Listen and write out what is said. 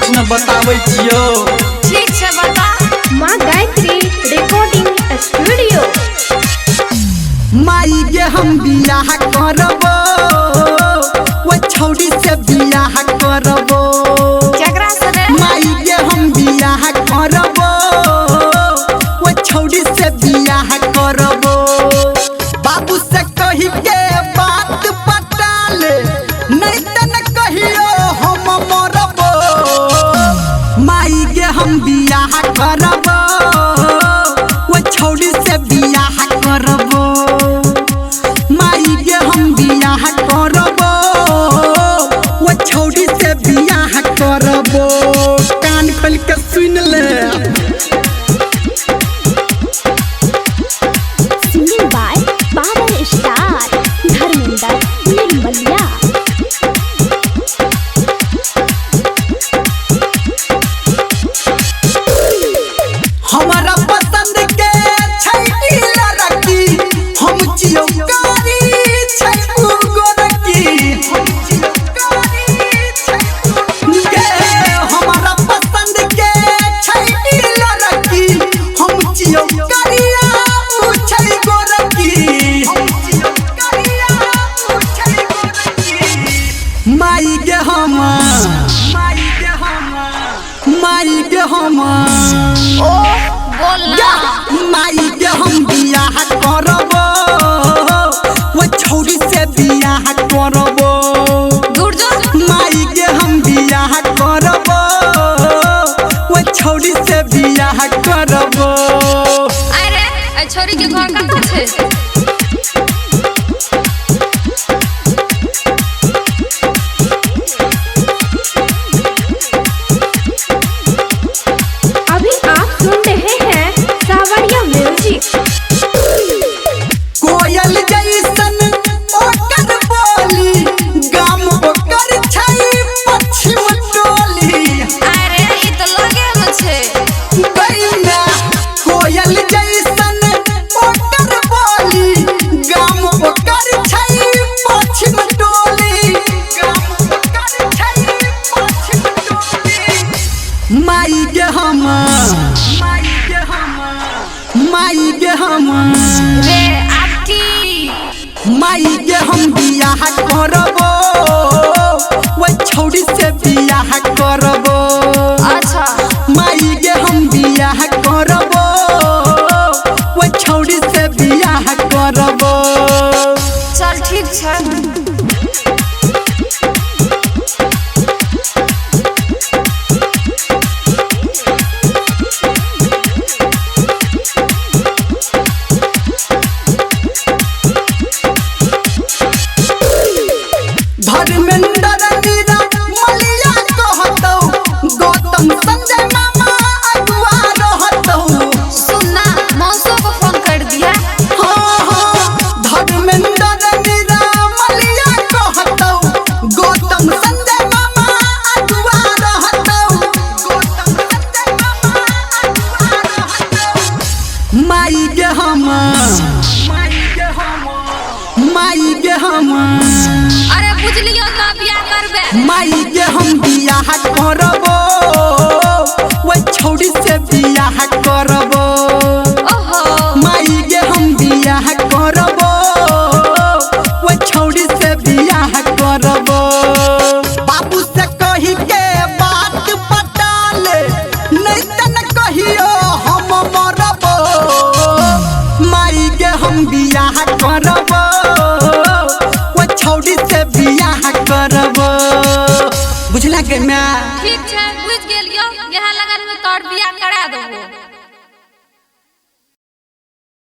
कुछ न बताबै छियो। ठीक है बता। माँ गायत्री रिकॉर्डिंग स्टूडियो। माई के हम बियाह करबो, वो छौड़ी से बियाह करबो। केकरा से रे? माई के हम बियाह करबो, वो छौड़ी से बियाह करबो। बाबू से कही के बात पटा ले, नहीं त न कहियो हम मरबो। माई के हम बियाह करबो, वो छौड़ी से बियाह करबो। माई के हम बियाह करबो, वो छौड़ी से बियाह करबो। कान खोल के सुन ले। Singing by power star Dharmendra Nirmaliya. हमारा पसंद के छैटी लड़की, हम जियो कारी छैटू गोरकी। के हमारा पसंद के छैटी लड़की, हम जियो करिया उ छै गोरकी। माई के हम ओ बोल ना। माई के हम बियाह करबो, वो छौड़ी से बियाह करबो। दूर जो। माई के हम बियाह करबो, वो छौड़ी से बियाह करबो। अरे ए छोरी के घर कहाँ छे? अभी आप सुन रहे हैं सावरिया म्यूजिक। कोयल जैसन ओकर बोली, गाम ओकर छै पश्चिम टोली। अरे ई तो लगे में छे। बैना कोयल जैसन ओकर बोली, गाम ओकर छै पश्चिम टोली। गाम ओकर छै पश्चिम टोली। माई के हम रे आटी। माई के हम बियाह करबो, वो छौड़ी से बियाह करबो। अच्छा माई के हम बियाह करबो, वो छौड़ी से बियाह करबो। चल ठीक छे। धर्मेंद्र निर्मलिया कहतौ, गौतम संजय मामा अगुआ रहतौ। सुनना मौसो को फोन कर दिया। धर्मेंद्र निर्मलिया कहतौ, गौतम संजय मामा अगुआ रहतौ। गौतम संजय मामा अगुआ रहतौ। माई के हम अरे बुझलियो तो बियाह करबे। माई के हम बियाह करबो, वो छौड़ी से बियाह करबो। ओहो माई के हम बियाह करबो, वो छौड़ी से बियाह करबो। बाबू से कही के बात पटा ले, नहीं त न कहियो हम मरबो। माई के हम बियाह करबो, वो छौड़ी से बियाह करबो। बुझला के मैं ठीक छे बुझ गेलियो। यहाँ लगन में तोर बियाह करा देबो।